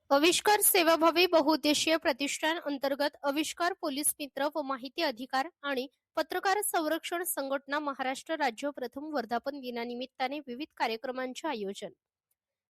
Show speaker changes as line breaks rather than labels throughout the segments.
आविष्कार सेवाभावी बहुउद्देशीय प्रतिष्ठान अंतर्गत आविष्कार पोलीस मित्र व माहिती अधिकार आणि पत्रकार संरक्षण संघटना महाराष्ट्र राज्य प्रथम वर्धापन दिनानिमित्ताने विविध कार्यक्रमांचे आयोजन.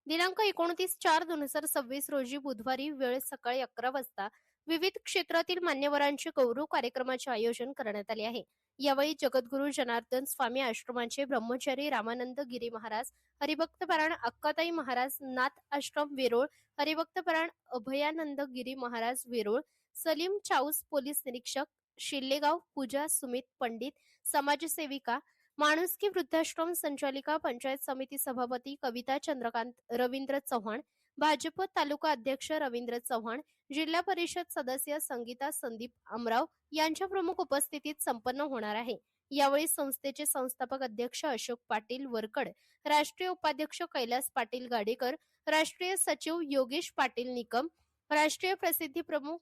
दिनांक 29/4/2026 रोजी बुधवारी वेळ सकाळी 11 वाजता विविध क्षेत्रातील मान्यवरांचे गौरव कार्यक्रमाचे आयोजन करण्यात आले आहे. यावेळी जगद्गुरू जनार्दन स्वामी आश्रमाचे ब्रह्मचारी रामानंद गिरी महाराज, हरिभक्तपरायण अक्काताई महाराज, नाथ आश्रम वेरूळ, हरिभक्तपरायण अभयानंद गिरी महाराज वेरूळ, सलीम चाऊस पोलीस निरीक्षक शिल्लेगाव, पूजा सुमित पंडित समाजसेविका, माणुसकी वृद्धाश्रम संचालिका, पंचायत समिती सभापती कविता चंद्रकांत रवींद्र चव्हाण, भाजप तालुका अध्यक्ष रवींद्र चव्हाण, जिल्हा परिषद सदस्य संगीता संदीप आमराव यांच्या प्रमुख उपस्थितीत संपन्न होणार आहे. यावेळी संस्थेचे संस्थापक अध्यक्ष अशोक पाटील वरकड, राष्ट्रीय उपाध्यक्ष कैलास पाटील गाडेकर, राष्ट्रीय सचिव योगेश पाटील निकम, राष्ट्रीय प्रसिद्धी प्रमुख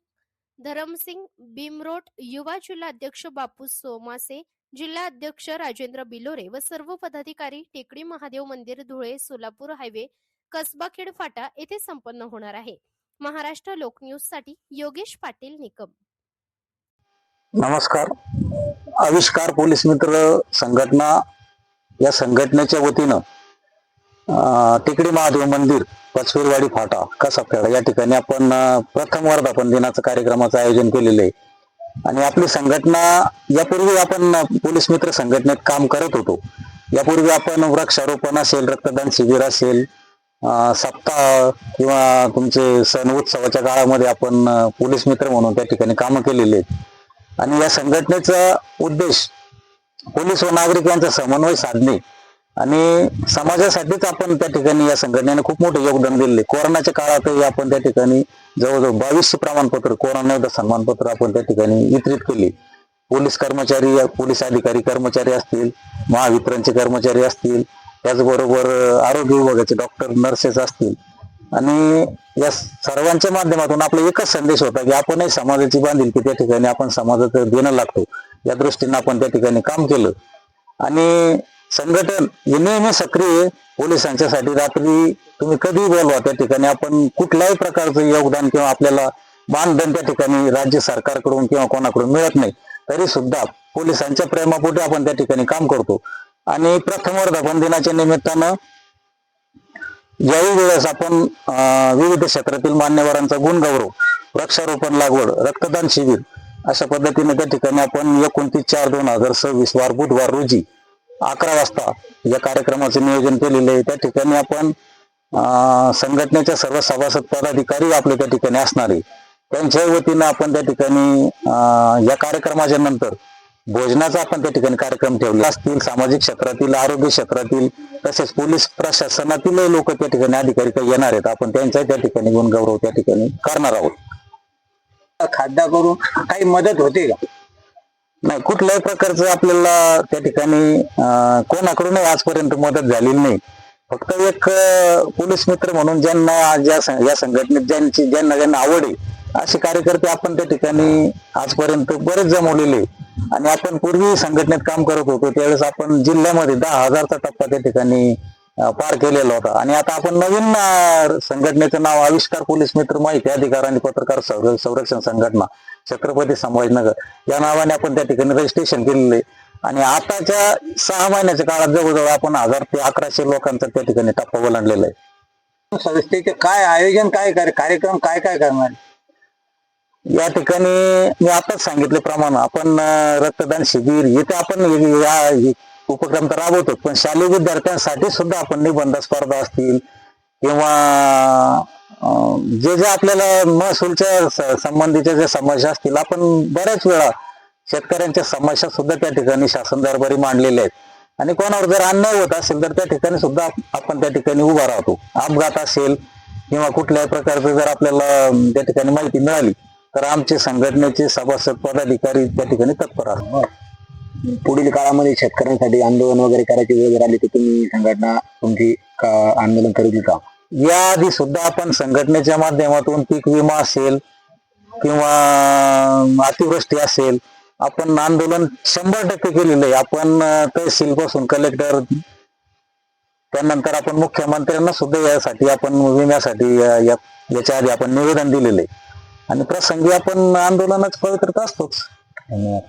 धरमसिंग बिमरोट, युवा जिल्हा अध्यक्ष बापू सोमासे, जिल्हा अध्यक्ष राजेंद्र बिलोरे व सर्व पदाधिकारी टेकडी महादेव मंदिर, धुळे सोलापूर हायवे, कसबा खेड फाटा येथे संपन्न होणार आहे. महाराष्ट्र लोकन्यूज साठी योगेश पाटील निकम.
नमस्कार. आविष्कार पोलीस मित्र संघटना या संघटनेच्या वतीनं टेकडी महादेव मंदिर, पचवीरवाडी फाटा, कसाखेडा या ठिकाणी आपण प्रथम वर्धापन दिनाचं कार्यक्रमाचं आयोजन केलेलं आहे. आणि आपली संघटना यापूर्वी आपण पोलीस मित्र संघटनेत काम करत होतो. यापूर्वी आपण वृक्षारोपण असेल, रक्तदान शिबिर असेल, सप्ताह किंवा तुमचे सण उत्सवाच्या काळामध्ये आपण पोलीस मित्र म्हणून त्या ठिकाणी कामं केलेली आहेत. आणि या संघटनेचा उद्देश पोलीस व नागरिक यांचा समन्वय साधणे आणि समाजासाठीच आपण त्या ठिकाणी या संघटनेने खूप मोठे योगदान दिले. कोरोनाच्या काळातही आपण त्या ठिकाणी जवळजवळ 2200 प्रमाणपत्र, कोरोना योद्धा सन्मानपत्र आपण त्या ठिकाणी वितरित केली. पोलीस कर्मचारी, पोलीस अधिकारी कर्मचारी असतील, महावितरणचे कर्मचारी असतील, त्याचबरोबर आरोग्य विभागाचे डॉक्टर नर्सेस असतील, आणि या सर्वांच्या माध्यमातून आपला एकच संदेश होता की आपणही समाजाची बांधिलकी त्या ठिकाणी आपण समाजाचं देणं लागतो. या दृष्टीने आपण त्या ठिकाणी काम केलं. आणि संघटन हे नेहमी सक्रिय पोलिसांच्यासाठी. रात्री तुम्ही कधीही बोलवा, त्या ठिकाणी आपण कुठल्याही प्रकारचं योगदान किंवा आपल्याला मानधन त्या ठिकाणी राज्य सरकारकडून किंवा कोणाकडून मिळत नाही, तरी सुद्धा पोलिसांच्या प्रेमापोटी आपण त्या ठिकाणी काम करतो. आणि प्रथम वर्धापन दिनाच्या निमित्तानं याही वेळेस आपण विविध क्षेत्रातील मान्यवरांचा गुणगौरव, वृक्षारोपण लागवड, रक्तदान शिबिर अशा पद्धतीने त्या ठिकाणी आपण 29/4/2026 वार बुधवार रोजी 11 वाजता या कार्यक्रमाचे नियोजन केलेले आहे. त्या ठिकाणी आपण संघटनेच्या सर्व सभासद पदाधिकारी आपले त्या ठिकाणी असणार आहे. त्यांच्या वतीनं आपण त्या ठिकाणी या कार्यक्रमाच्या नंतर भोजनाचा आपण त्या ठिकाणी कार्यक्रम ठेवला असतील. सामाजिक क्षेत्रातील, आरोग्य क्षेत्रातील, तसेच पोलीस प्रशासनातील लोक त्या ठिकाणी अधिकारी काही येणार आहेत. आपण त्यांचा त्या ठिकाणी गुणगौरव त्या ठिकाणी करणार आहोत.
खाद्य करून काही मदत होते का?
नाही, कुठल्याही प्रकारचं आपल्याला त्या ठिकाणी कोणाकडूनही आजपर्यंत मदत झालेली नाही. फक्त एक पोलीस मित्र म्हणून ज्यांना या संघटनेत ज्यांना आवड आहे असे कार्यकर्ते आपण त्या ठिकाणी आजपर्यंत बरेच जमवलेले. आणि आपण पूर्वी संघटनेत काम करत होतो त्यावेळेस आपण जिल्ह्यामध्ये 10,000चा टप्पा त्या ठिकाणी पार केलेला होता. आणि आता आपण नवीन संघटनेचं नाव आविष्कार पोलीस मित्र माहिती अधिकार आणि पत्रकार संरक्षण संघटना छत्रपती संभाजीनगर या नावाने आपण त्या ठिकाणी रजिस्ट्रेशन केलेलं आहे. आणि आताच्या 6 महिन्याच्या काळात जवळजवळ आपण 1000 ते 1100 लोकांचा त्या ठिकाणी टप्पा ओलांडलेला आहे.
संस्थेचे काय आयोजन, काय कार्यक्रम काय करणार
या ठिकाणी मी आताच सांगितल्याप्रमाणे आपण रक्तदान शिबिर इथे आपण उपक्रम तर राबवतो, पण शालेय विद्यार्थ्यांसाठी सुद्धा आपण निबंध स्पर्धा असतील किंवा जे आपल्याला महसूलच्या संबंधीच्या ज्या समस्या असतील, आपण बऱ्याच वेळा शेतकऱ्यांच्या समस्या सुद्धा त्या ठिकाणी शासन दरबारी मांडलेल्या आहेत. आणि कोणावर जर अन्याय होत असेल तर त्या ठिकाणी सुद्धा आपण त्या ठिकाणी उभा राहतो. अपघात असेल किंवा कुठल्याही प्रकारचं जर आपल्याला त्या ठिकाणी माहिती मिळाली तर आमचे संघटनेचे सभासद पदाधिकारी त्या ठिकाणी तत्पर असतात.
पुढील काळामध्ये शेतकऱ्यांसाठी आंदोलन वगैरे करायची वेळ जर आली तर तुम्ही संघटना तुमची आंदोलन करेल का?
याआधी सुद्धा आपण संघटनेच्या माध्यमातून पीक विमा असेल किंवा अतिवृष्टी असेल आपण आंदोलन 100% केलेलं आहे. आपण तहसील पासून कलेक्टर त्यानंतर आपण मुख्यमंत्र्यांना सुद्धा यासाठी आपण विम्यासाठी याच्या आधी आपण निवेदन दिलेले आणि प्रसंगी आपण आंदोलनाच फळ करत असतोच.
धन्यवाद.